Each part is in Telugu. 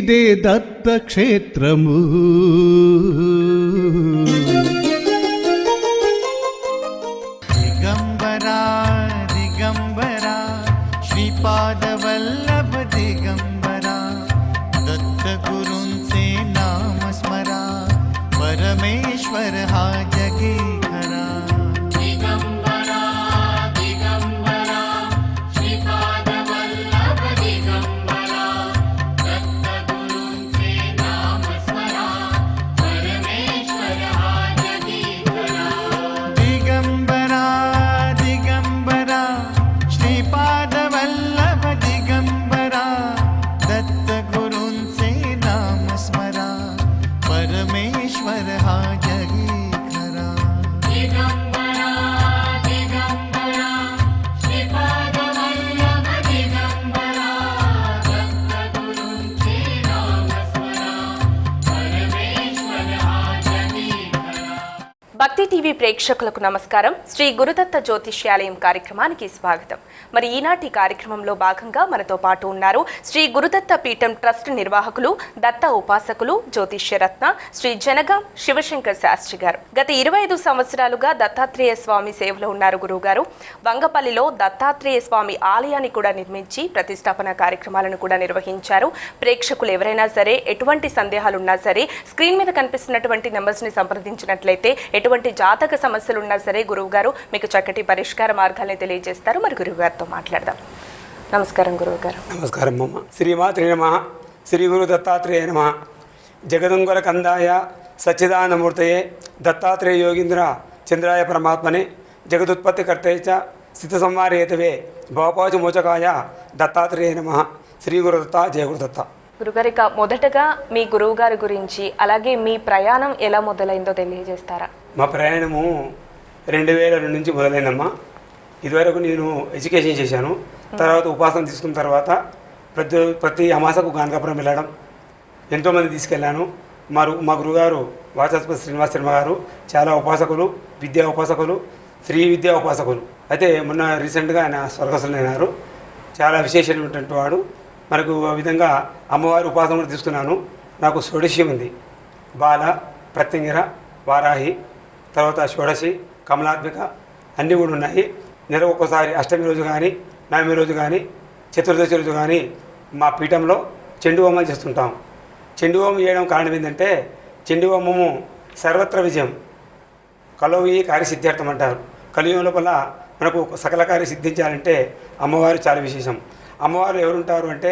ఇదే దత్తక్షేత్రము. దిగంబరా దిగంబరా శ్రీపాదవల్లభ దిగంబరా दत्त गुरूंचे नाम स्मरा परमेश्वर हा जगी खरा. दिगंबरा दिगंबरा श्रीपादवल्लभ दिगंबरा दत्त गुरूंचे नाम स्मरा परमेश्वर हा जगी खरा. दिगंबरा दिगंबरा श्रीपादवल्लभ दिगंबरा दत्त गुरूंचे नाम स्मरा परमेश्वर हा जगी खरा. दिगंबरा दिगंबरा श्रीपादवल्लभ दिगंबरा दत्त गुरूंचे नाम स्मरा परमेश्वर हा जगी खरा. భక్తి టీవీ ప్రేక్షకులకు నమస్కారం. శ్రీ గురుదత్త జ్యోతిష్యాలయం కార్యక్రమానికి స్వాగతం. మరి ఈనాటి కార్యక్రమంలో భాగంగా మనతో పాటు ఉన్నారు శ్రీ గురుదత్త పీఠం ట్రస్ట్ నిర్వాహకులు, దత్త ఉపాసకులు, జ్యోతిష్యరత్న శ్రీ జనగాం శివశంకర్ శాస్త్రి గారు. గత 25 సంవత్సరాలుగా దత్తాత్రేయ స్వామి సేవలో ఉన్నారు గురువుగారు. వంగపల్లిలో దత్తాత్రేయ స్వామి ఆలయాన్ని కూడా నిర్మించి ప్రతిష్టాపన కార్యక్రమాలను కూడా నిర్వహించారు. ప్రేక్షకులు ఎవరైనా సరే ఎటువంటి సందేహాలున్నా సరే స్క్రీన్ మీద కనిపిస్తున్నటువంటి నెంబర్స్ ని సంప్రదించినట్లయితే ఎటువంటి జాతక సమస్యలున్నా సరే గురువు గారు మీకు చక్కటి పరిష్కార మార్గాలను తెలియజేస్తారు. మరి గురువు గారితో మాట్లాడదాం. నమస్కారం గురువు గారు. నమస్కారం అమ్మ. శ్రీమాత్రే నమః. శ్రీ గురు దత్తాత్రేయ నమః. జగదంగుర కందాయ సచ్చిదానందమూర్తయే దత్తాత్రేయ యోగీంద్ర చంద్రాయ పరమాత్మనే జగదుత్పత్తికర్తయ చ స్థిత సంహారేతవే భవపాచ మోచకాయ దత్తాత్రేయ నమః. శ్రీ గురు దత్త, జయ గురు దత్త. గురుగారు, ఇక మొదటగా మీ గురువు గారి గురించి అలాగే మీ ప్రయాణం ఎలా మొదలైందో తెలియజేస్తారా? మా ప్రయాణము 2002 నుంచి మొదలైందమ్మా. ఇదివరకు నేను ఎడ్యుకేషన్ చేశాను. తర్వాత ఉపాసన తీసుకున్న తర్వాత ప్రతి అమాసకు గానకాపురం వెళ్ళడం, ఎంతోమంది తీసుకెళ్ళాను. మా గురుగారు వాచస్పతి శ్రీనివాస శర్మ గారు చాలా ఉపాసకులు, విద్యా ఉపాసకులు, శ్రీ విద్యా ఉపాసకులు. అయితే మొన్న రీసెంట్గా ఆయన స్వర్గస్థులైనారు. చాలా విశేషమైనటువంటి వాడు. మనకు ఆ విధంగా అమ్మవారి ఉపాసన కూడా తీసుకున్నాను. నాకు షోడశి ఉంది, బాల, ప్రత్యంగిర, వారాహి, తర్వాత షోడశి, కమలాత్మిక అన్నీ కూడా ఉన్నాయి. నెల ఒక్కోసారి అష్టమి రోజు కానీ, నవమి రోజు కానీ, చతుర్దశి రోజు కానీ మా పీఠంలో చెండు హోమాలు చేస్తుంటాం. చెండు హోమం చేయడం కారణం ఏంటంటే చెండు హోమము సర్వత్ర విజయం, కలవి కార్యసిద్ధార్థం అంటారు. కలియుగం లోపల మనకు సకల కార్య సిద్ధించాలంటే అమ్మవారు చాలా విశేషం. అమ్మవారు ఎవరుంటారు అంటే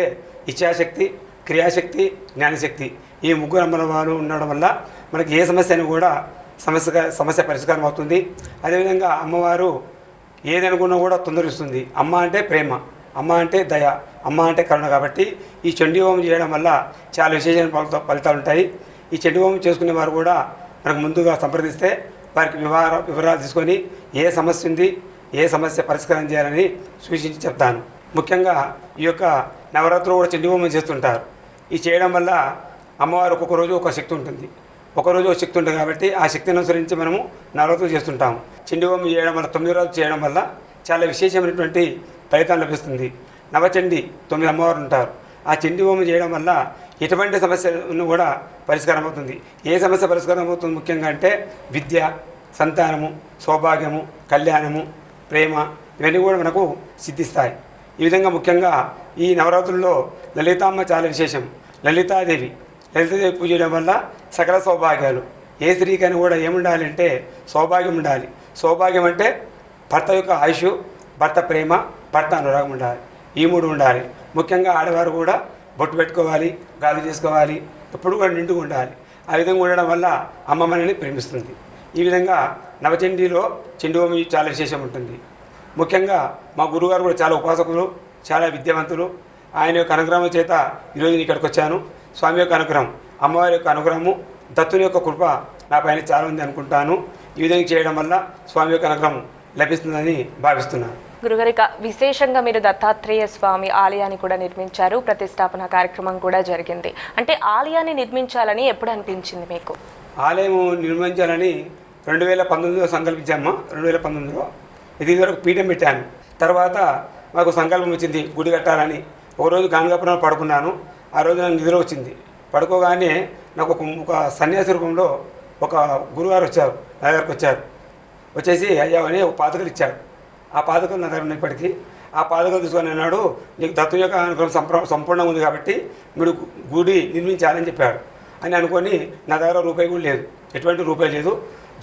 ఇచ్ఛాశక్తి, క్రియాశక్తి, జ్ఞానశక్తి. ఈ ముగ్గురు అమ్మవారు ఉండడం వల్ల మనకి ఏ సమస్య అయినా కూడా సమస్య పరిష్కారం అవుతుంది. అదేవిధంగా అమ్మవారు ఏదనుకున్నా కూడా తొందరిస్తుంది. అమ్మ అంటే ప్రేమ, అమ్మ అంటే దయ, అమ్మ అంటే కరుణ. కాబట్టి ఈ చండీ హోమం చేయడం వల్ల చాలా విశేషమైన ఫలితాలు ఉంటాయి. ఈ చండీ హోమం చేసుకునే వారు కూడా మనకు ముందుగా సంప్రదిస్తే వారికి వివరాలు తీసుకొని ఏ సమస్య ఉంది, ఏ సమస్య పరిష్కారం చేయాలని సూచించి చెప్తాను. ముఖ్యంగా ఈ యొక్క నవరాత్రులు కూడా చండీ హోమం చేస్తుంటారు. ఈ చేయడం వల్ల అమ్మవారు ఒక్కొక్క రోజు ఒక శక్తి ఉంటుంది, ఒకరోజు ఒక శక్తి ఉంటుంది. కాబట్టి ఆ శక్తిని అనుసరించి మనము నవరాత్రులు చేస్తుంటాము. చండీ హోమం చేయడం వల్ల 9 రోజులు చేయడం వల్ల చాలా విశేషమైనటువంటి ఫలితం లభిస్తుంది. నవచండి 9 అమ్మవారు ఉంటారు. ఆ చండీ హోమం చేయడం వల్ల ఎటువంటి సమస్యను కూడా పరిష్కారం అవుతుంది. ఏ సమస్య పరిష్కారం అవుతుంది ముఖ్యంగా అంటే విద్య, సంతానము, సౌభాగ్యము, కళ్యాణము, ప్రేమ ఇవన్నీ కూడా మనకు సిద్ధిస్తాయి. ఈ విధంగా ముఖ్యంగా ఈ నవరాత్రుల్లో లలితామ్మ చాలా విశేషం. లలితాదేవి పూజ చేయడం వల్ల సకల సౌభాగ్యాలు. ఏ స్త్రీకైనా కూడా ఏముండాలి అంటే సౌభాగ్యం ఉండాలి. సౌభాగ్యం అంటే భర్త యొక్క ఆయుష్, భర్త ప్రేమ, భర్త అనురాగం ఉండాలి. ఈ 3 ఉండాలి. ముఖ్యంగా ఆడవారు కూడా బొట్టు పెట్టుకోవాలి, గాలి చేసుకోవాలి, ఎప్పుడు కూడా నిండుగా ఉండాలి. ఆ విధంగా ఉండడం వల్ల అమ్మ మనల్ని ప్రేమిస్తుంది. ఈ విధంగా నవచండీలో చండీ హోమం చాలా విశేషం ఉంటుంది. ముఖ్యంగా మా గురుగారు కూడా చాలా ఉపాసకులు, చాలా విద్యావంతులు. ఆయన యొక్క అనుగ్రహం చేత ఈరోజు నేను ఇక్కడికి వచ్చాను. స్వామి యొక్క అనుగ్రహం, అమ్మవారి యొక్క అనుగ్రహము, దత్తుని యొక్క కృప నా పైన చాలా ఉంది అనుకుంటాను. ఈ విధంగా చేయడం వల్ల స్వామి యొక్క అనుగ్రహం లభిస్తుందని భావిస్తున్నాను. గురుగారు, విశేషంగా మీరు దత్తాత్రేయ స్వామి ఆలయాన్ని కూడా నిర్మించారు. ప్రతిష్టాపన కార్యక్రమం కూడా జరిగింది. అంటే ఆలయాన్ని నిర్మించాలని ఎప్పుడు అనిపించింది మీకు? ఆలయం నిర్మించాలని 2019లో సంకల్పించామ్మా. 2019లో ఇది వరకు పీఠం పెట్టాను. తర్వాత మాకు సంకల్పం వచ్చింది గుడి కట్టాలని. ఒకరోజు గానగాపురంలో పడుకున్నాను. ఆ రోజు నాకు నిద్ర వచ్చింది. పడుకోగానే నాకు ఒక సన్యాసి రూపంలో ఒక గురువారు వచ్చారు, నా దగ్గరకు వచ్చారు. వచ్చేసి అయ్యా అని ఒక పాదకలు ఇచ్చాడు. ఆ పాదకలు నా దగ్గర ఉన్నప్పటికీ ఆ పాదకలు తీసుకొని అన్నాడు, నీకు దత్తు యొక్క అనుగ్రహం సంపూర్ణంగా ఉంది కాబట్టి మీరు గుడి నిర్మించాలని చెప్పాడు. అని అనుకొని నా దగ్గర రూపాయి కూడా లేదు, ఎటువంటి రూపాయి లేదు,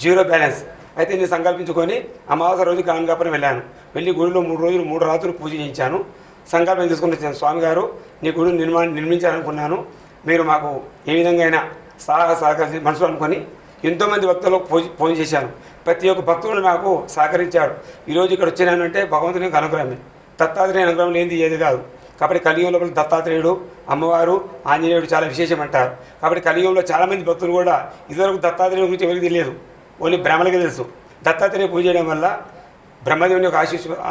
జీరో బ్యాలెన్స్. అయితే నేను సంకల్పించుకొని అమావాస్య రోజు గాంగాపురం వెళ్ళాను. వెళ్ళి గుడిలో 3 రోజులు 3 రాత్రులు పూజ చేయించాను. సంకల్పం తీసుకుని వచ్చాను, స్వామి గారు నీ గుడి నిర్మించాలనుకున్నాను, మీరు మాకు ఏ విధంగా అయినా సహకరించి మనసు అనుకొని ఎంతోమంది భక్తులకు ఫోన్ చేశాను. ప్రతి ఒక్క భక్తుడు నాకు సహకరించాడు. ఈరోజు ఇక్కడ వచ్చినానంటే భగవంతుని యొక్క అనుగ్రహమే. దత్తాత్రేయ అనుగ్రహం లేనిది ఏది కాదు. కాబట్టి కలియుగంలో దత్తాత్రేయుడు, అమ్మవారు, ఆంజనేయుడు చాలా విశేషం అంటారు. కాబట్టి కలియుగంలో చాలామంది భక్తులు కూడా ఇదివరకు దత్తాత్రేయుడు గురించి ఎవరికి తెలియదు, ఓన్లీ బ్రహ్మలకి తెలుసు. దత్తాత్రేయ పూజ చేయడం వల్ల బ్రహ్మదేవుని యొక్క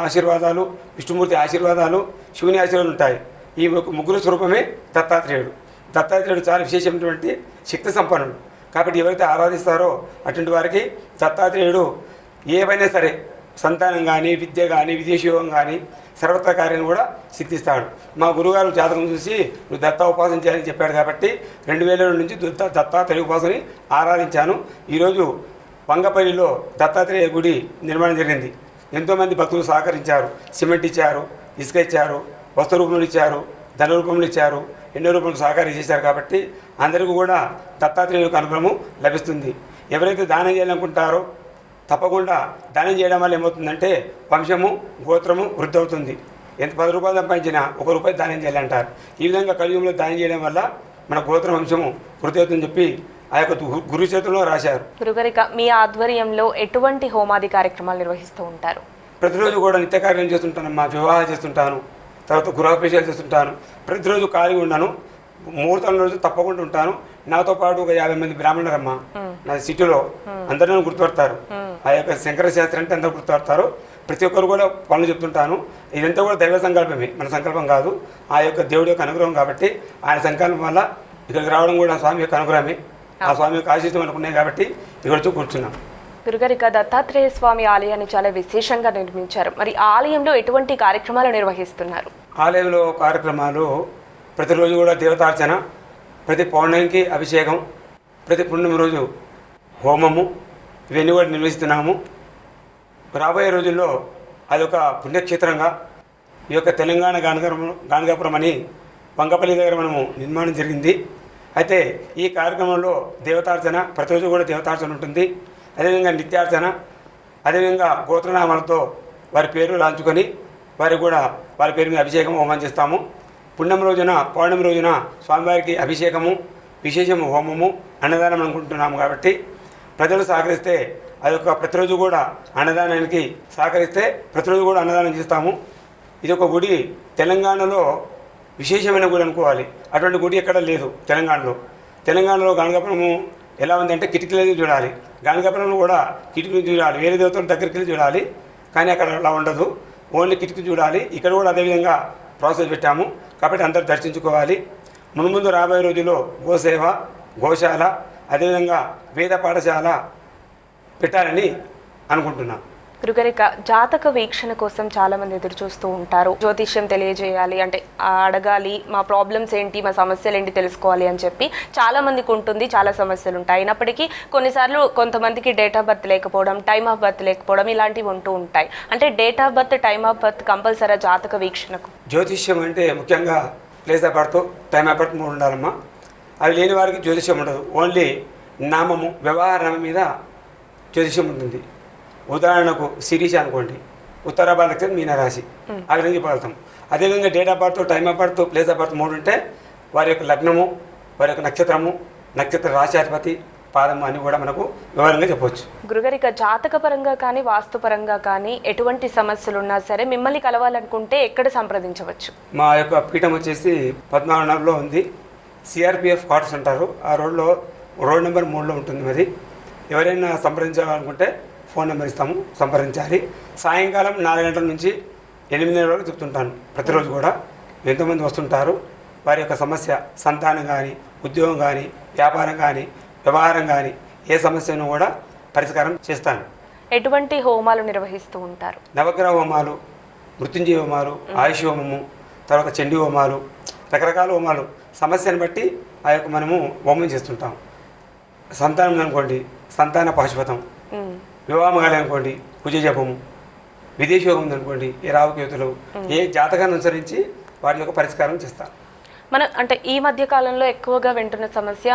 ఆశీర్వాదాలు, విష్ణుమూర్తి ఆశీర్వాదాలు, శివుని ఆశీర్వాదాలు ఉంటాయి. ఈ ముగ్గురు స్వరూపమే దత్తాత్రేయుడు. దత్తాత్రేయుడు చాలా విశేషమైనటువంటి శక్తి సంపన్నుడు. కాబట్టి ఎవరైతే ఆరాధిస్తారో అటువంటి వారికి దత్తాత్రేయుడు ఏవైనా సరే సంతానం కానీ, విద్య కానీ, విదేశయోగం కానీ, సర్వత్ర కార్యం కూడా సిద్ధిస్తాడు. మా గురుగారు జాతకం చూసి నువ్వు దత్తా ఉపాసన చేయాలని చెప్పాడు. కాబట్టి 2007 నుంచి దత్తాత్రేయ ఉపాసనని ఆరాధించాను. ఈరోజు వంగపల్లిలో దత్తాత్రేయ గుడి నిర్మాణం జరిగింది. ఎంతోమంది భక్తులు సహకరించారు. సిమెంట్ ఇచ్చారు, ఇసుక ఇచ్చారు, వస్తు రూపంలో ఇచ్చారు, ధన రూపంలో ఇచ్చారు, ఎన్నో రూపంలో సహకారం చేశారు. కాబట్టి అందరికీ కూడా దత్తాత్రేయ యొక్క అనుగ్రహం లభిస్తుంది. ఎవరైతే దానం చేయాలనుకుంటారో తప్పకుండా దానం చేయడం వల్ల ఏమవుతుందంటే వంశము, గోత్రము వృద్ధి అవుతుంది. ఎంత 10 రూపాయలు సంపాదించినా 1 రూపాయి దానం చేయాలంటారు. ఈ విధంగా కలియుగంలో దానం చేయడం వల్ల మన గోత్ర వంశము వృద్ధి అవుతుందని చెప్పి ఆ యొక్క గురు చేతుల్లో రాశారు. గురుగారిక మీ ఆధ్వర్యంలో ఎటువంటి హోమాది కార్యక్రమాలు నిర్వహిస్తూ ఉంటారు? ప్రతిరోజు కూడా నిత్య కార్యం చేస్తుంటాను. మా వివాహం చేస్తుంటాను, తర్వాత గృహప్రవేశాలు చేస్తుంటాను. ప్రతిరోజు ఖాళీగా ఉన్నాను. ముహూర్తం రోజు తప్పకుండా ఉంటాను. నాతో పాటు ఒక 50 మంది బ్రాహ్మణులమ్మ నా సిటీలో అందరూ నన్ను గుర్తుపడతారు. ఆ యొక్క శంకర శాస్త్రి అంటే అందరూ గుర్తుపడతారు. ప్రతి ఒక్కరు కూడా పనులు చెప్తుంటాను. ఇదంతా కూడా దైవ సంకల్పమే, మన సంకల్పం కాదు. ఆ యొక్క దేవుడి యొక్క అనుగ్రహం కాబట్టి ఆయన సంకల్పం వల్ల ఇక్కడికి రావడం కూడా స్వామి యొక్క అనుగ్రహమే. ఆ స్వామి యొక్క ఆశీస్సులు అనుకున్నాయి కాబట్టి ఇక్కడ కూర్చున్నాం. గురుగారిక దత్తాత్రేయ స్వామి ఆలయాన్ని చాలా విశేషంగా నిర్మించారు. మరి ఆలయంలో ఎటువంటి కార్యక్రమాలు నిర్వహిస్తున్నారు? ఆలయంలో కార్యక్రమాలు ప్రతిరోజు కూడా దేవతార్చన, ప్రతి పౌర్ణమికి అభిషేకం, ప్రతి పుణ్యమి రోజు హోమము, ఇవన్నీ కూడా నిర్వహిస్తున్నాము. రాబోయే రోజుల్లో అదొక పుణ్యక్షేత్రంగా ఈ యొక్క తెలంగాణ గానగాపురం అని వంగపల్లి దగ్గర మనము నిర్మాణం జరిగింది. అయితే ఈ కార్యక్రమంలో దేవతార్చన, ప్రతిరోజు కూడా దేవతార్చన ఉంటుంది. అదేవిధంగా నిత్యార్చన, అదేవిధంగా గోత్రనామాలతో వారి పేరు రాంచుకొని వారికి కూడా వారి పేరు మీద అభిషేకం హోమం చేస్తాము. పుణ్యం రోజున, పౌర్ణమి రోజున స్వామివారికి అభిషేకము, విశేషము హోమము, అన్నదానం అనుకుంటున్నాము. కాబట్టి ప్రజలు సహకరిస్తే అదొక ప్రతిరోజు కూడా అన్నదానానికి సహకరిస్తే ప్రతిరోజు కూడా అన్నదానం చేస్తాము. ఇది ఒక గుడి తెలంగాణలో విశేషమైన గుడి అనుకోవాలి. అటువంటి గుడి ఎక్కడ లేదు తెలంగాణలో గానగాపురము ఎలా ఉందంటే కిటికీలు చూడాలి. గానగాపురంలో కూడా కిటికీలు చూడాలి, వేరే దేవతల దగ్గరికి వెళ్ళి చూడాలి. కానీ అక్కడ అలా ఉండదు, ఓన్లీ కిటికీ చూడాలి. ఇక్కడ కూడా అదేవిధంగా ప్రాసెస్ పెట్టాము. కాబట్టి అందరూ దర్శించుకోవాలి. మున్ముందు రాబోయే రోజుల్లో గోసేవ, గోశాల, అదేవిధంగా వేద పాఠశాల పెట్టాలని అనుకుంటున్నాం. గురుగారిక జాతక వీక్షణ కోసం చాలా మంది ఎదురు చూస్తూ ఉంటారు. జ్యోతిష్యం తెలియజేయాలి అంటే అడగాలి, మా ప్రాబ్లమ్స్ ఏంటి, మా సమస్యలు ఏంటి తెలుసుకోవాలి అని చెప్పి చాలా మందికి ఉంటుంది, చాలా సమస్యలు ఉంటాయి. అయినప్పటికీ కొన్నిసార్లు కొంతమందికి డేట్ ఆఫ్ బర్త్ లేకపోవడం, టైమ్ ఆఫ్ బర్త్ లేకపోవడం ఇలాంటివి ఉంటూ ఉంటాయి. అంటే date of birth, time of birth compulsory జాతక వీక్షణకు? జ్యోతిష్యం అంటే ముఖ్యంగా place of birth, time of birth 3 ఉండాలమ్మా. అవి లేని వారికి జ్యోతిష్యం ఉండదు. ఓన్లీ నామము, వ్యవహార నామం మీద జ్యోతిష్యం ఉంటుంది. ఉదాహరణకు శిరీష అనుకోండి, ఉత్తరాభాద నక్షత్రం, మీనరాశి, ఆ విధంగా చెప్పగలుగుతాం. అదేవిధంగా date of birth, time of birth, place of birth 3 ఉంటే వారి యొక్క లగ్నము, వారి యొక్క నక్షత్రము, నక్షత్ర రాశాధిపతి, పాదము అని కూడా మనకు వివరంగా చెప్పవచ్చు. గురుగారిక జాతక పరంగా కానీ, వాస్తుపరంగా కానీ ఎటువంటి సమస్యలు ఉన్నా సరే మిమ్మల్ని కలవాలనుకుంటే ఎక్కడ సంప్రదించవచ్చు? మా యొక్క పీఠం వచ్చేసి పద్మనాభంలో ఉంది. సిఆర్పిఎఫ్ క్వార్టర్స్ అంటారు. ఆ రోడ్ నెంబర్ 3లో ఉంటుంది. మరి ఎవరైనా సంప్రదించాలనుకుంటే ఫోన్ నెంబర్ ఇస్తాము, సంప్రదించాలి. సాయంకాలం 4 గంటల నుంచి 8 వరకు చెప్తుంటాను. ప్రతిరోజు కూడా ఎంతోమంది వస్తుంటారు. వారి యొక్క సమస్య, సంతానం కానీ, ఉద్యోగం కానీ, వ్యాపారం కానీ, వ్యవహారం కానీ, ఏ సమస్యను కూడా పరిష్కారం చేస్తాను. ఎటువంటి హోమాలు నిర్వహిస్తూ ఉంటారు? నవగ్రహ హోమాలు, మృత్యుంజయ హోమాలు, ఆయుష్ హోమము, తర్వాత చండీ హోమాలు, రకరకాల హోమాలు సమస్యను బట్టి ఆ యొక్క మనము హోమం చేస్తుంటాం. సంతానం అనుకోండి సంతాన పాశుపతం, వివాహం కాలనుకోండి కుజ జపము, విదేశయోగం ఉందనుకోండి ఈ రావుకేతులు, ఏ జాతకాన్ని అనుసరించి వాటి యొక్క పరిష్కారం చేస్తారు. మన అంటే ఈ మధ్య కాలంలో ఎక్కువగా వింటున్న సమస్య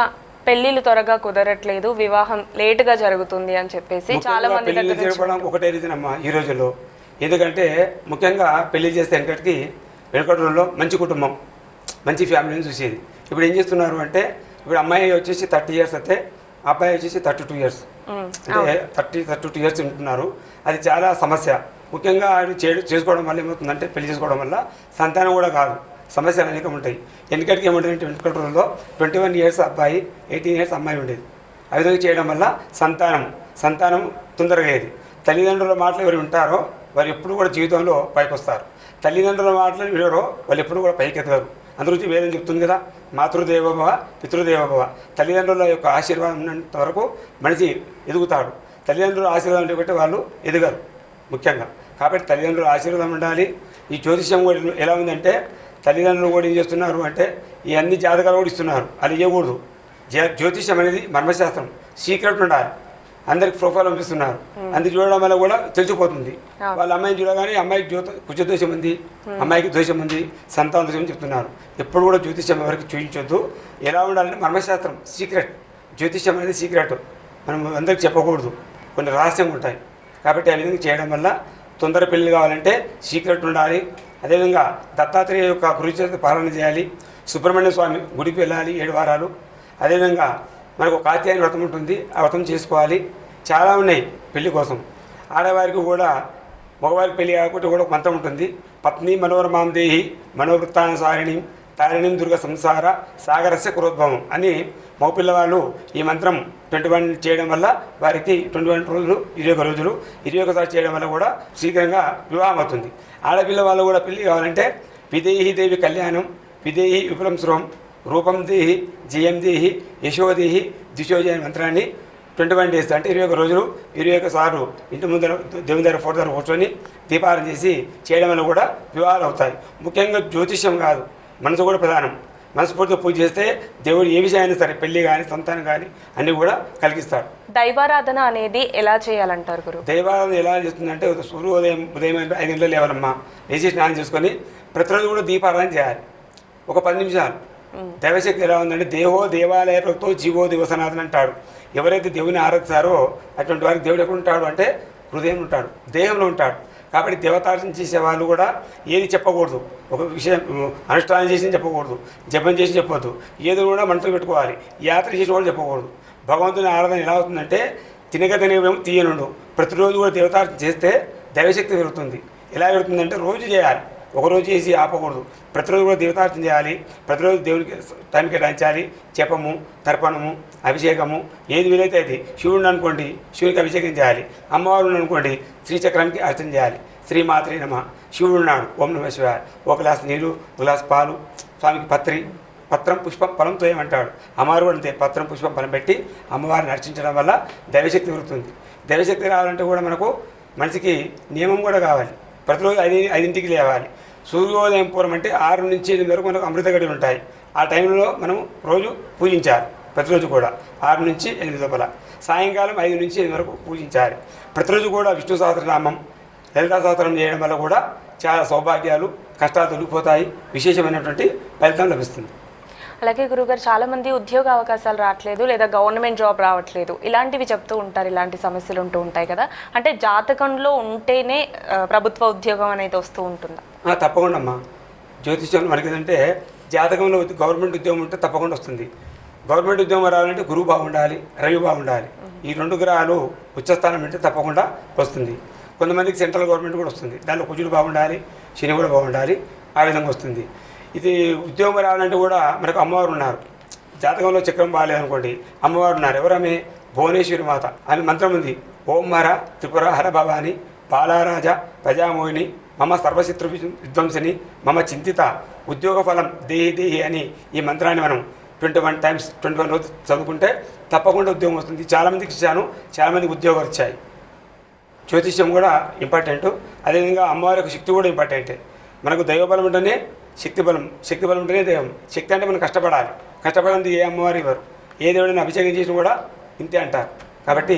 పెళ్లిళ్ళు త్వరగా కుదరట్లేదు, వివాహం లేటుగా జరుగుతుంది అని చెప్పేసి చాలా మంది పెళ్లి దగ్గర నుంచి చేసుకోవడం ఒకటే రీజన్ అమ్మా ఈ రోజుల్లో. ఎందుకంటే ముఖ్యంగా పెళ్లి చేస్తే వెనకటి రోజుల్లో మంచి కుటుంబం మంచి ఫ్యామిలీని చూసేది. ఇప్పుడు ఏం చేస్తున్నారు అంటే ఇప్పుడు అమ్మాయి వచ్చేసి 30 years అయితే అబ్బాయి వచ్చేసి 32 years, అంటే 32 years ఉంటున్నారు. అది చాలా సమస్య. ముఖ్యంగా ఆయన చేసుకోవడం వల్ల ఏమవుతుందంటే పెళ్లి చేసుకోవడం వల్ల సంతానం కూడా కాదు, సమస్యలు అనేకం ఉంటాయి. ఎందుకంటే ఏమంటారంటే వెనకటి రోజుల్లో 21 years అబ్బాయి 18 years అమ్మాయి ఉండేది. ఆ విధంగా చేయడం వల్ల సంతానం తొందరగా అయ్యేది. తల్లిదండ్రుల మాటలు ఎవరు వింటారో వారు ఎప్పుడు కూడా జీవితంలో పైకి వస్తారు. తల్లిదండ్రుల మాటలు వినరో వాళ్ళు ఎప్పుడు కూడా పైకి ఎదగరు. అందుగురించి వేదం చెప్తుంది కదా, మాతృదేవోభవ పితృదేవోభవ. తల్లిదండ్రుల యొక్క ఆశీర్వాదం ఉన్నంత వరకు మనిషి ఎదుగుతాడు. తల్లిదండ్రుల ఆశీర్వాదం లేకపోతే వాళ్ళు ఎదగరు ముఖ్యంగా. కాబట్టి తల్లిదండ్రుల ఆశీర్వాదం ఉండాలి. ఈ జ్యోతిష్యం కూడా ఎలా ఉందంటే తల్లిదండ్రులు కూడా ఏం చేస్తున్నారు అంటే ఈ అన్ని జాతకాలు కూడా ఇస్తున్నారు, అది ఇవ్వకూడదు. జ్యోతిష్యం అనేది మర్మశాస్త్రం, సీక్రెట్ ఉండాలి. అందరికి ప్రొఫైల్ పంపిస్తున్నారు, అందుకు చూడడం వల్ల కూడా తెలిసిపోతుంది. వాళ్ళ అమ్మాయిని చూడగానే అమ్మాయికి కుజదోషం ఉంది, అమ్మాయికి దోషం ఉంది, సంతాన దోషం చెప్తున్నారు. ఎప్పుడు కూడా జ్యోతిష్యం ఎవరికి చూపించొద్దు. ఎలా ఉండాలంటే మర్మశాస్త్రం, సీక్రెట్. జ్యోతిష్యం అనేది సీక్రెట్, మనం అందరికి చెప్పకూడదు, కొన్ని రహస్యంగా ఉంటాయి. కాబట్టి ఆ విధంగా చేయడం వల్ల తొందర పెళ్లి కావాలంటే సీక్రెట్ ఉండాలి. అదేవిధంగా దత్తాత్రేయ యొక్క గురుచేత పాలన చేయాలి. సుబ్రహ్మణ్య స్వామి గుడికి వెళ్ళాలి 7 వారాలు. అదేవిధంగా మనకు కాత్యాయని వ్రతం ఉంటుంది, ఆ వ్రతం చేసుకోవాలి. చాలా ఉన్నాయి పెళ్లి కోసం. ఆడవారికి కూడా మగవారికి పెళ్లి కాకపోతే కూడా ఒక మంత్రం ఉంటుంది. పత్ని మనోరమాం దేహి మనోవృత్తానుసారిణి తారిణిం దుర్గ సంసార సాగరస్య కురోద్భవం అని మగపిల్లవాళ్ళు ఈ మంత్రం 21 చేయడం వల్ల వారికి 21 రోజులు 21 రోజులు 21 చేయడం వల్ల కూడా శీఘ్రంగా వివాహం అవుతుంది. ఆడపిల్ల వాళ్ళు కూడా పెళ్లి కావాలంటే విదేహి దేవి కళ్యాణం, విదేహి విపులం శృవం, రూపం దేహి జయం దేహి యశోదేహి దిశోజి అనే మంత్రాన్ని 21 days అంటే 21 రోజులు 21 సార్లు ఇంటి ముందర దేవుని దగ్గర ఫోటో దగ్గర కూర్చొని దీపారాధన చేసి చేయడం వల్ల కూడా వివాహాలు అవుతాయి. ముఖ్యంగా జ్యోతిష్యం కాదు, మనసు కూడా ప్రధానం. మనస్ఫూర్తిగా పూజ చేస్తే దేవుడు ఏ విషయాన్ని సరే పెళ్లి కానీ సంతానం కానీ అన్నీ కూడా కలిగిస్తాడు. దైవారాధన అనేది ఎలా చేయాలంటారు గురు? దైవారాధన ఎలా చేస్తుందంటే ఉదయం 5 గంటలు లేవాలమ్మా, లేచి స్నానం చేసుకొని ప్రతిరోజు కూడా దీపారాధన చేయాలి ఒక 10 నిమిషాలు. దైవశక్తి ఎలా ఉందంటే దేవో దేవాలయంతో జీవో దివసనాథన్ అంటాడు. ఎవరైతే దేవుని ఆరాధిస్తారో అటువంటి వారికి దేవుడు ఎక్కడ ఉంటాడు అంటే హృదయం ఉంటాడు, దేహంలో ఉంటాడు. కాబట్టి దేవతార్చన చేసే వాళ్ళు కూడా ఏది చెప్పకూడదు, ఒక విషయం అనుష్ఠానం చేసి చెప్పకూడదు, జపం చేసి చెప్పవద్దు, ఏది కూడా మనసులో పెట్టుకోవాలి. యాత్ర చేసి కూడా చెప్పకూడదు. భగవంతుని ఆరాధన ఎలా అవుతుందంటే తినగతనేమో తీయనుండు. ప్రతిరోజు కూడా దేవతార్చన చేస్తే దైవశక్తి పెరుగుతుంది. ఎలా పెరుగుతుందంటే రోజు చేయాలి, ఒకరోజు చేసి ఆపకూడదు. ప్రతిరోజు కూడా దేవతార్చన చేయాలి, ప్రతిరోజు దేవునికి టైం కేటాయించాలి. జపము, తర్పణము, అభిషేకము ఏది వీలైతే అది. శివుడిని అనుకోండి శివునికి అభిషేకం చేయాలి, అమ్మవారిని అనుకోండి శ్రీచక్రానికి అర్చన చేయాలి. శ్రీమాత్రే నమః. శివుడు ఉన్నాడు, ఓం నమః శివాయ. ఒక గ్లాస్ నీళ్ళు, ఒక గ్లాస్ పాలు, స్వామికి పత్రం పుష్పం ఫలంతో ఏమంటాడు. అమ్మవారు కూడా అంతే, పత్రం పుష్పం ఫలం పెట్టి అమ్మవారిని అర్చించడం వల్ల దైవశక్తి పెరుగుతుంది. దైవశక్తి రావాలంటే కూడా మనకు మనిషికి నియమం కూడా కావాలి. ప్రతిరోజు 5 లేవాలి. సూర్యోదయం పూర్వం అంటే 6 నుంచి 8 వరకు మనకు అమృత గడిలు ఉంటాయి. ఆ టైంలో మనం రోజు పూజించాలి. ప్రతిరోజు కూడా 6 నుంచి 8 లోపల. సాయంకాలం 5 నుంచి 8 వరకు పూజించాలి. ప్రతిరోజు కూడా విష్ణు సహస్రనామం, లలితా సహస్రం చేయడం వల్ల కూడా చాలా సౌభాగ్యాలు, కష్టాలు తొలగిపోతాయి, విశేషమైనటువంటి ఫలితం లభిస్తుంది. అలాగే గురుగారు చాలా మంది ఉద్యోగ అవకాశాలు రావట్లేదు లేదా గవర్నమెంట్ జాబ్ రావట్లేదు ఇలాంటివి చెప్తూ ఉంటారు, ఇలాంటి సమస్యలు ఉంటూ ఉంటాయి కదా, అంటే జాతకంలో ఉంటేనే ప్రభుత్వ ఉద్యోగం అనేది వస్తూ ఉంటుందా? తప్పకుండా అమ్మా. జ్యోతిష్యం మనకి ఏంటంటే జాతకంలో గవర్నమెంట్ ఉద్యోగం ఉంటే తప్పకుండా వస్తుంది. గవర్నమెంట్ ఉద్యోగం రావాలంటే గురువు బాగుండాలి, రవి బాగుండాలి. ఈ 2 గ్రహాలు ఉచ్చస్థానం అంటే తప్పకుండా వస్తుంది. కొంతమందికి సెంట్రల్ గవర్నమెంట్ కూడా వస్తుంది, దాంట్లో కుజుడు బాగుండాలి, శని కూడా బాగుండాలి, ఆ విధంగా వస్తుంది. ఇది ఉద్యోగం రావాలంటే కూడా మనకు అమ్మవారు ఉన్నారు. జాతకంలో చక్రం బాగాలేదనుకోండి, అమ్మవారు ఉన్నారు. ఎవరమే? భువనేశ్వరి మాత. ఆమె మంత్రం ఉంది, ఓం హర త్రిపుర హర భవాని బాలారాజ ప్రజామోహిని మమ సర్వశత్రు విధ్వంసిని మమ చింతిత ఉద్యోగ ఫలం దేహి దేహి అని ఈ మంత్రాన్ని మనం 21 times 21 రోజు చదువుకుంటే తప్పకుండా ఉద్యోగం వస్తుంది. చాలామందికి ఇచ్చాను, చాలామందికి ఉద్యోగాలు వచ్చాయి. జ్యోతిష్యం కూడా ఇంపార్టెంట్, అదేవిధంగా అమ్మవారి యొక్క శక్తి కూడా ఇంపార్టెంటే. మనకు దైవబలం ఉంటేనే శక్తి బలం ఉంటేనే దైవం. శక్తి అంటే మనం కష్టపడాలి. కష్టపడింది ఏ అమ్మవారు ఇవ్వరు. ఏ దేవుడిని అభిషేకం చేసినా కూడా ఇంతే అంటారు. కాబట్టి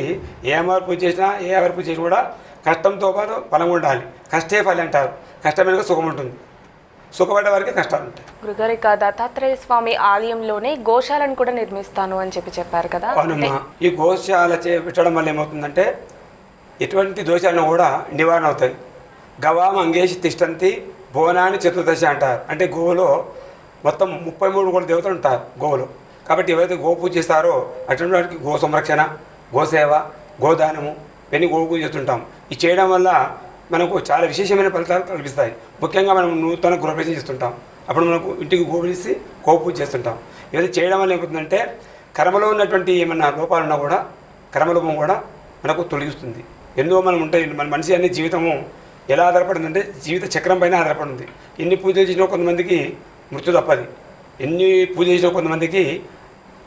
ఏ అమ్మవారు పూజ చేసినా ఏ ఎవరి పూజ చేసినా కూడా కష్టంతో పాటు ఫలం ఉండాలి. కష్టే ఫలి అంటారు. కష్టం వెనుక సుఖం ఉంటుంది. సుఖపడే వారికి కష్టాలు ఉంటాయి. గురుగారు ఇక దత్తాత్రేయ స్వామి ఆలయంలోనే గోశాలను కూడా నిర్మిస్తాను అని చెప్పారు కదా. అవునమ్మా. ఈ గోశాల పెట్టడం వల్ల ఏమవుతుందంటే ఎటువంటి దోషాలను కూడా నివారణ అవుతాయి. గవాం అంగేషి తిష్టంతి భువనాన్ని చతుర్దశ అంటారు. అంటే గోవులో మొత్తం 33 కోట్ల దేవతలు ఉంటారు గోవులు. కాబట్టి ఎవరైతే గో పూజ చేస్తారో అటువంటి వారికి గో సంరక్షణ, గోసేవ, గోదానము ఇవన్నీ గో పూజ చేస్తుంటాం. ఇది చేయడం వల్ల మనకు చాలా విశేషమైన ఫలితాలు కల్పిస్తాయి. ముఖ్యంగా మనం నూతన గృహప్రవేశం చేస్తుంటాం. అప్పుడు మనకు ఇంటికి గోవులిసి గో పూజ చేస్తుంటాం. ఇవన్నీ చేయడం వల్ల ఏమవుతుందంటే కర్మలో ఉన్నటువంటి ఏమన్నా లోపాలున్నా కూడా కర్మలోపం కూడా మనకు తొలగిస్తుంది. ఎన్నో మనం ఉంటాయి. మన మనిషి అనే జీవితము ఎలా ఆధారపడిందంటే జీవిత చక్రం పైన ఆధారపడింది. ఎన్ని పూజలు చేసినా కొంతమందికి మృత్యు తప్పది. ఎన్ని పూజ చేసినా కొంతమందికి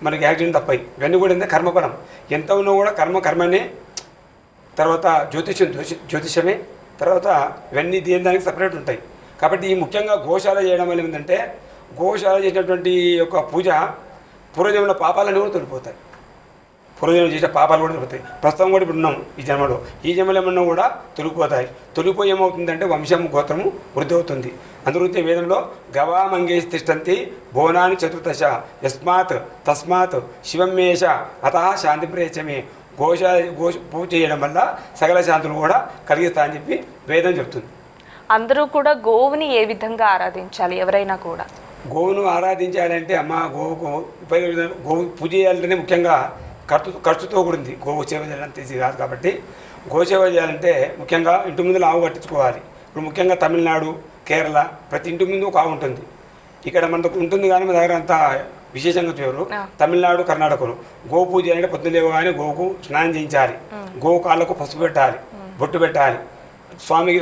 మనకి యాక్సిడెంట్ తప్పాయి. ఇవన్నీ కూడా ఏంటంటే కర్మఫలం. ఎంత ఉన్నా కూడా కర్మనే. తర్వాత జ్యోతిషమే. తర్వాత ఇవన్నీ దానికి సపరేట్ ఉంటాయి. కాబట్టి ఈ ముఖ్యంగా గోశాల చేయడం వల్ల ఏంటంటే గోశాల చేసినటువంటి యొక్క పూజ పూర్వజన్మల పాపాలన్నీ కూడా తొలిపోతాయి. పూర్వజన్మ చేసిన పాపాలు కూడా తొలుగుతాయి. ప్రస్తుతం కూడా ఇప్పుడు ఉన్నాం ఈ జన్మలో. ఈ జన్మలో ఏమన్నా కూడా తొలిగిపోతాయి. తొలిగిపోయి ఏమవుతుందంటే వంశం గోత్రము వృద్ధి అవుతుంది. అందువృత్తి వేదంలో గవామంగేష్ తిష్టంతి భువనాన్ని చతుర్దశ యస్మాత్ తస్మాత్ శివమేష అత శాంతి ప్రేచమే. పూజ చేయడం వల్ల సకల శాంతులు కూడా కలిగిస్తాయని చెప్పి వేదం చెప్తుంది. అందరూ కూడా గోవుని ఏ విధంగా ఆరాధించాలి? ఎవరైనా కూడా గోవును ఆరాధించాలంటే అమ్మ గోవు పూజ చేయాలంటేనే ముఖ్యంగా ఖర్చుతో కూడింది. గోవు సేవ చేయాలంటే ఇది కాదు. కాబట్టి గోసేవ చేయాలంటే ముఖ్యంగా ఇంటి ముందు ఆవు కట్టించుకోవాలి. ఇప్పుడు ముఖ్యంగా తమిళనాడు, కేరళ ప్రతి ఇంటి ముందు ఒక ఆవు ఉంటుంది. ఇక్కడ మనకు ఉంటుంది కానీ మన దగ్గర అంతా విశేషంగా చేయరు. తమిళనాడు, కర్ణాటకలో గో పూజ అంటే పొద్దున లేవగానే గోవుకు స్నానం చేయించాలి. గోవు కాళ్ళకు పసుపు పెట్టాలి, బొట్టు పెట్టాలి. స్వామికి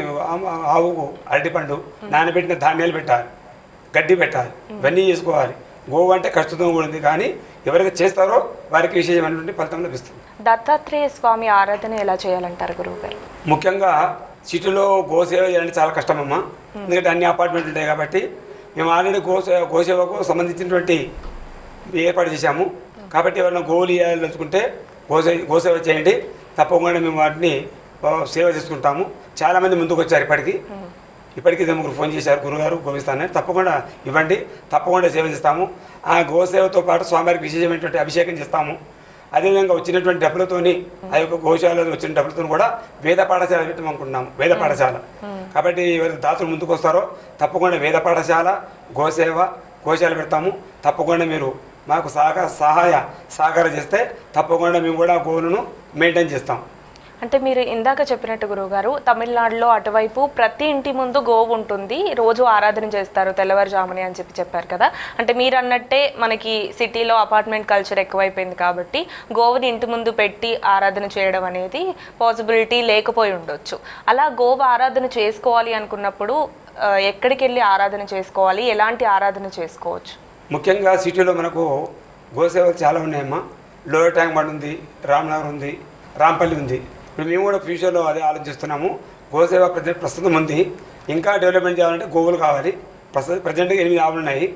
ఆవుకు అరటిపండు, నానబెట్టిన ధాన్యాలు పెట్టాలి, గడ్డి పెట్టాలి. ఇవన్నీ చేసుకోవాలి. గోవు అంటే కష్టంతో కూడింది. కానీ ఎవరైతే చేస్తారో వారికి విశేషమైనటువంటి ఫలితం లభిస్తుంది. దత్తాత్రేయ స్వామి ఆరాధన ఎలా చేయాలంటారు గురువు గారు? ముఖ్యంగా సిటీలో గోసేవ చేయాలంటే చాలా కష్టమమ్మా. ఎందుకంటే అన్ని అపార్ట్మెంట్లు ఉంటాయి. కాబట్టి మేము ఆల్రెడీ గోసేవకు సంబంధించినటువంటి ఏర్పాటు చేశాము. కాబట్టి ఎవరైనా గోవులు ఇవ్వాలనుకుంటే గోసేవ చేయండి. తప్పకుండా మేము వాటిని సేవ చేసుకుంటాము. చాలామంది ముందుకు వచ్చారు. ఇప్పటికీ ముగ్గురు ఫోన్ చేశారు, గురుగారు గోవిస్తానని. తప్పకుండా ఇవ్వండి, తప్పకుండా సేవ చేస్తాము. ఆ గోసేవతో పాటు స్వామివారికి విశేషమైనటువంటి అభిషేకం చేస్తాము. అదేవిధంగా వచ్చినటువంటి డబ్బులతోని ఆ యొక్క గోశాలలో వచ్చిన డబ్బులతో కూడా వేద పాఠశాల పెట్టామనుకుంటున్నాము. వేద పాఠశాల. కాబట్టి ఎవరైతే దాతలు ముందుకు వస్తారో తప్పకుండా వేద పాఠశాల, గోశాల పెడతాము. తప్పకుండా మీరు మాకు సహకారం చేస్తే తప్పకుండా మేము కూడా గోవులను మెయింటైన్ చేస్తాం. అంటే మీరు ఇందాక చెప్పినట్టు గురువుగారు, తమిళనాడులో అటువైపు ప్రతి ఇంటి ముందు గోవు ఉంటుంది, రోజు ఆరాధన చేస్తారు తెల్లవారుజాముని అని చెప్పారు కదా. అంటే మీరు అన్నట్టే మనకి సిటీలో అపార్ట్మెంట్ కల్చర్ ఎక్కువైపోయింది కాబట్టి గోవుని ఇంటి ముందు పెట్టి ఆరాధన చేయడం అనేది పాసిబిలిటీ లేకపోయి ఉండొచ్చు. అలా గోవు ఆరాధన చేసుకోవాలి అనుకున్నప్పుడు ఎక్కడికి వెళ్ళి ఆరాధన చేసుకోవాలి? ఎలాంటి ఆరాధన చేసుకోవచ్చు? ముఖ్యంగా సిటీలో మనకు గోసేవలు చాలా ఉన్నాయమ్మా. లోయర్ ట్యాంక్ బండ్ ఉంది, రామ్నగర్ ఉంది, రాంపల్లి ఉంది. ఇప్పుడు మేము కూడా ఫ్యూచర్లో అదే ఆలోచిస్తున్నాము. గోసేవ ప్రస్తుతం ఉంది. ఇంకా డెవలప్మెంట్ చేయాలంటే గోవులు కావాలి. ప్రజెంట్గా 8 ఆవులు ఉన్నాయి.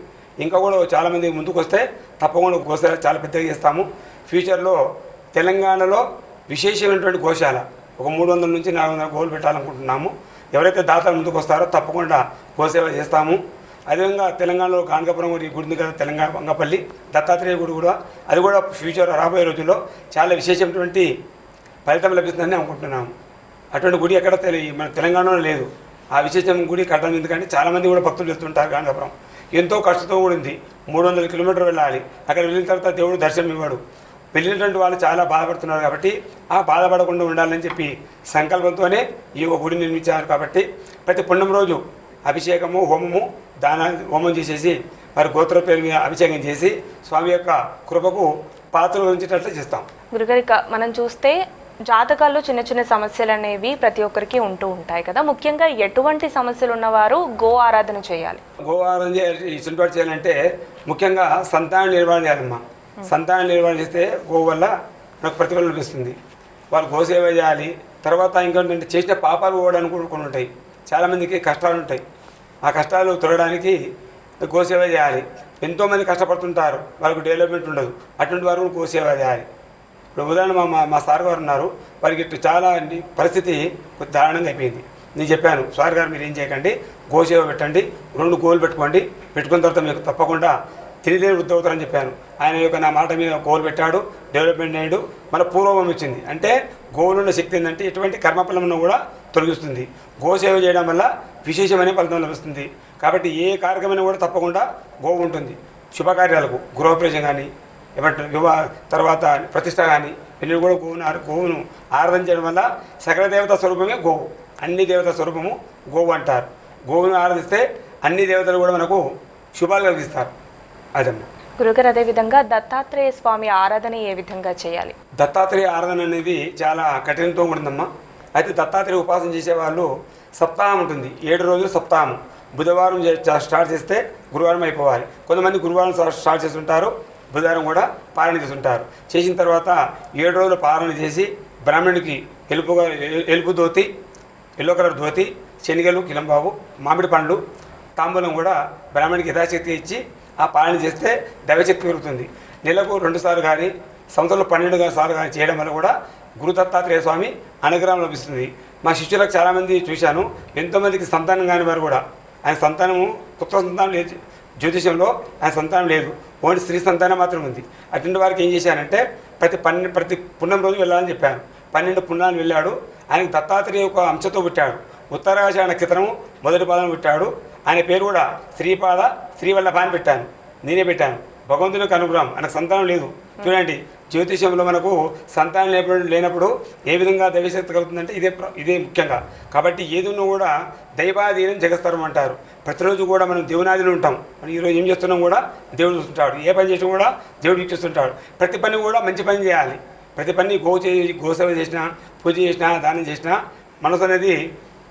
ఇంకా కూడా చాలామంది ముందుకు వస్తే తప్పకుండా గోసేవ చాలా పెద్దగా చేస్తాము. ఫ్యూచర్లో తెలంగాణలో విశేషమైనటువంటి గోశాల ఒక 300 నుంచి 400 గోవులు పెట్టాలనుకుంటున్నాము. ఎవరైతే దాతలు ముందుకు వస్తారో తప్పకుండా గోసేవ చేస్తాము. అదేవిధంగా తెలంగాణలో గానకాపురం గుడి ఉంది కదా, తెలంగాణ వంగపల్లి దత్తాత్రేయ గుడి కూడా, అది కూడా ఫ్యూచర్ రాబోయే రోజుల్లో చాలా విశేషమైనటువంటి ఫలితం లభిస్తుందని అనుకుంటున్నాము. అటువంటి గుడి ఎక్కడ మన తెలంగాణలో లేదు. ఆ విశేషం గుడి కట్టడం ఎందుకంటే చాలామంది కూడా భక్తులు వెళ్తుంటారు. గానకాపురం ఎంతో ఖర్చుతో కూడింది. 300 కిలోమీటర్లు వెళ్ళాలి. అక్కడ వెళ్ళిన తర్వాత దేవుడు దర్శనం ఇవ్వడు. వెళ్ళినటువంటి వాళ్ళు చాలా బాధపడుతున్నారు. కాబట్టి ఆ బాధపడకుండా ఉండాలని చెప్పి సంకల్పంతోనే ఈ గుడి నిర్మించారు. కాబట్టి ప్రతి పుణ్యం రోజు అభిషేకము, హోమం చేసేసి వారి గోత్ర పేరు మీద అభిషేకం చేసి స్వామి యొక్క కృపకు పాత్రలు ఉంచేటట్లు చేస్తాం. గురుగారి మనం చూస్తే జాతకాల్లో చిన్న చిన్న సమస్యలు అనేవి ప్రతి ఒక్కరికి ఉంటూ ఉంటాయి కదా. ముఖ్యంగా ఎటువంటి సమస్యలు ఉన్నవారు గో ఆరాధన చేయాలి? గో ఆరాధన చేయాలంటే ముఖ్యంగా సంతాన నిర్వహణ చేయాలమ్మా. సంతాన నిర్వహణ చేస్తే గో వల్ల మనకు ప్రతిఫలం లభిస్తుంది. వాళ్ళు గోసేవ చేయాలి. తర్వాత ఇంకేంటంటే చేసిన పాపాలు పోవడానికి కొన్ని ఉంటాయి. చాలామందికి కష్టాలు ఉంటాయి. ఆ కష్టాలు తొలగడానికి గోసేవ చేయాలి. ఎంతోమంది కష్టపడుతుంటారు, వాళ్ళకు డెవలప్మెంట్ ఉండదు, అటువంటి వారు గోసేవ చేయాలి. ఇప్పుడు ఉదాహరణ మా సార్ గారు ఉన్నారు, వారికి చాలా పరిస్థితి కొంచెం దారుణంగా అయిపోయింది. నేను చెప్పాను, సార్ గారు మీరు ఏం చేయకండి, గోసేవ పెట్టండి, 2 గోలు పెట్టుకోండి, పెట్టుకున్న తర్వాత మీకు తప్పకుండా తిరిగి వృద్ధి అవుతారని చెప్పాను. ఆయన యొక్క నా మాట మీద గోలు పెట్టాడు, డెవలప్మెంట్ అయ్యాడు, మన పూర్వం వచ్చింది. అంటే గోవులున్న శక్తి ఏంటంటే ఎటువంటి కర్మఫలమును కూడా తొలగిస్తుంది. గోసేవ చేయడం వల్ల విశేషమైన ఫలితం లభిస్తుంది. కాబట్టి ఏ కార్యక్రమం కూడా తప్పకుండా గోవు ఉంటుంది. శుభకార్యాలకు గృహప్రవేశం కానీ, ఏమంటారు వివాహ తర్వాత ప్రతిష్ట కానీ పెళ్ళి కూడా గోవును ఆరాధన చేయడం వల్ల సకల దేవతా స్వరూపమే గోవు. అన్ని దేవతా స్వరూపము గోవు అంటారు. గోవును ఆరాధిస్తే అన్ని దేవతలు కూడా మనకు శుభాలు కలిగిస్తారు. అదమ్మా. గురుగారు, అదేవిధంగా దత్తాత్రేయ స్వామి ఆరాధన ఏ విధంగా చేయాలి? దత్తాత్రేయ ఆరాధన అనేది చాలా కఠినంతో ఉంటుందమ్మా. అయితే దత్తాత్రేయ ఉపాసన చేసేవాళ్ళు సప్తాహం ఉంటుంది, 7 రోజులు సప్తాహం. బుధవారం స్టార్ట్ చేస్తే గురువారం అయిపోవాలి. కొంతమంది గురువారం స్టార్ట్ చేస్తుంటారు, బుధవారం కూడా పాలన చేస్తుంటారు. చేసిన తర్వాత 7 రోజులు పాలన చేసి బ్రాహ్మణుడికి ఎలుపు ధోతి, ఎల్లో కలర్ ధోతి, శనగలు, కిలంబాబు, మామిడి పండ్లు, తాంబూలం కూడా బ్రాహ్మణుడికి యథాశక్తి ఇచ్చి ఆ పాలన చేస్తే దైవశక్తి పెరుగుతుంది. నెలకు 2 సార్లు కానీ, సంవత్సరంలో 12 సార్లు కానీ చేయడం వల్ల కూడా గురు దత్తాత్రేయ స్వామి అనుగ్రహం లభిస్తుంది. మా శిష్యులకు చాలామంది చూశాను, ఎంతోమందికి సంతానం కాని వారు కూడా, ఆయన సంతానము పుత్ర సంతానం లేదు, జ్యోతిషంలో ఆయన సంతానం లేదు, ఓన్లీ స్త్రీ సంతానం మాత్రం ఉంది. అటువంటి వారికి ఏం చేశానంటే ప్రతి పుణ్యం రోజు వెళ్ళాలని చెప్పాను. 12 పుణ్యాలు వెళ్ళాడు. ఆయనకు దత్తాత్రేయ ఒక అంశతో పుట్టాడు. ఉత్తరాషాఢ నక్షత్రము మొదటి పాదం పుట్టాడు. ఆయన పేరు కూడా శ్రీపాద శ్రీవల్లభ అని పెట్టాను, నేనే పెట్టాను. భగవంతునికి అనుగ్రహం, ఆయనకు సంతానం లేదు. చూడండి, జ్యోతిషంలో మనకు సంతానం లేనప్పుడు ఏ విధంగా దైవశక్తి కలుగుతుందంటే ఇదే ముఖ్యంగా. కాబట్టి ఏదున్నా కూడా దైవాధీనం జగస్తరం అంటారు. ప్రతిరోజు కూడా మనం దేవునాధీనం ఉంటాం. మనం ఈరోజు ఏం చేస్తున్నాం కూడా దేవుడు చూస్తుంటాడు, ఏ పని చేసినా కూడా దేవుడు వీక్షిస్తుంటాడు. ప్రతి పని కూడా మంచి పని చేయాలి. ప్రతి పని గోసేవ చేసినా, పూజ చేసినా, దానం చేసినా మనసు అనేది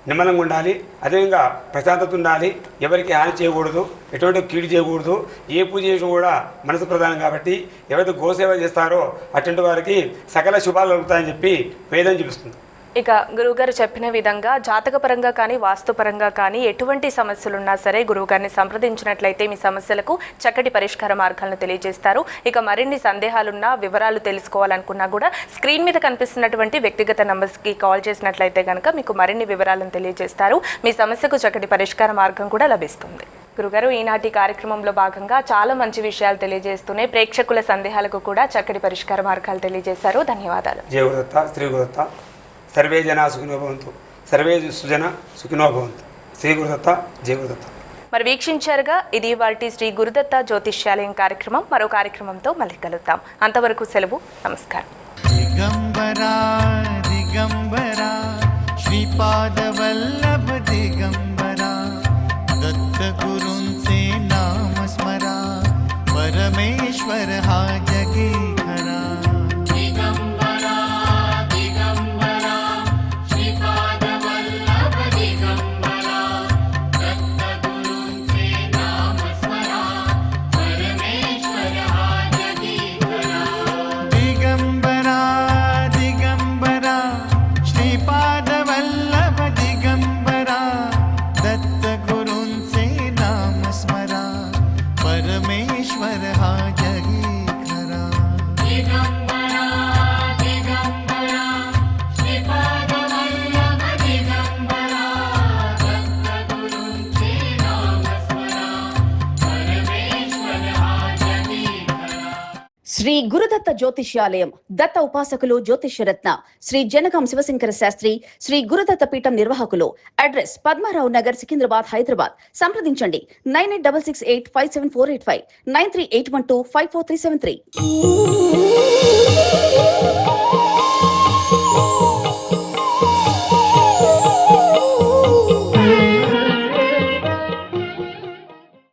నిమ్మలంగా ఉండాలి. అదేవిధంగా ప్రశాంతత ఉండాలి. ఎవరికి హాని చేయకూడదు, ఎటువంటి కీడు చేయకూడదు. ఏ పూజ చేసినా కూడా మనసు ప్రధానం. కాబట్టి ఎవరైతే గోసేవ చేస్తారో అటువంటి వారికి సకల శుభాలు కలుగుతాయని చెప్పి వేదం చూపిస్తుంది. ఇక గురువుగారు చెప్పిన విధంగా జాతకపరంగా కానీ వాస్తుపరంగా కానీ ఎటువంటి సమస్యలున్నా సరే గురువుగారిని సంప్రదించినట్లయితే మీ సమస్యలకు చక్కటి పరిష్కార మార్గాలను తెలియజేస్తారు. ఇక మరిన్ని సందేహాలున్నా, వివరాలు తెలుసుకోవాలనుకున్నా కూడా స్క్రీన్ మీద కనిపిస్తున్నటువంటి వ్యక్తిగత నంబర్స్కి కాల్ చేసినట్లయితే కనుక మీకు మరిన్ని వివరాలను తెలియజేస్తారు. మీ సమస్యకు చక్కటి పరిష్కార మార్గం కూడా లభిస్తుంది. గురుగారు, ఈనాటి కార్యక్రమంలో భాగంగా చాలా మంచి విషయాలు తెలియజేస్తూనే ప్రేక్షకుల సందేహాలకు కూడా చక్కటి పరిష్కార మార్గాలు తెలియజేశారు. ధన్యవాదాలు. జయ గురుదత్త, శ్రీ గురుదత్త. సర్వే జనా సుఖినో భవంతు, సర్వే సుజన సుఖినో భవంతు. శ్రీ గురుదత్త, జయ గురుదత్త. మరి వీక్షించారుగా, ఇది వాటి శ్రీ గురుదత్త జ్యోతిష్యాలయం కార్యక్రమం. మరో కార్యక్రమంతో మళ్ళీ కలుద్దాం. అంతవరకు సెలవు. నమస్కారం. दिगंबरा दिगंबरा श्रीपाद वल्लभ दिगंबरा दत्त गुरूंचे नाम स्मरा परमेश्वर हा जगी खरा. दिगंबरा दिगंबरा श्रीपाद वल्लभ दिगंबरा दत्त गुरूंचे नाम स्मरा परमेश्वर हा जगी खरा. दिगंबरा दिगंबरा श्रीपाद वल्लभ दिगंबरा दत्त गुरूंचे नाम स्मरा परमेश्वर हा जगी खरा. दिगंबरा दिगंबरा श्रीपाद वल्लभ दिगंबरा दत्त गुरूंचे नाम स्मरा परमेश्वर हा जगी खरा. శ్రీ గురుదత్త జ్యోతిష్యాలయం దత్త ఉపాసకులు జ్యోతిష్యరత్న శ్రీ జనగాం శివశంకర శాస్త్రి శ్రీ గురుదత్త పీఠం నిర్వాహకులు. అడ్రస్ పద్మారావు నగర్, సికింద్రాబాద్, హైదరాబాద్. సంప్రదించండి 9866857485 9381254373.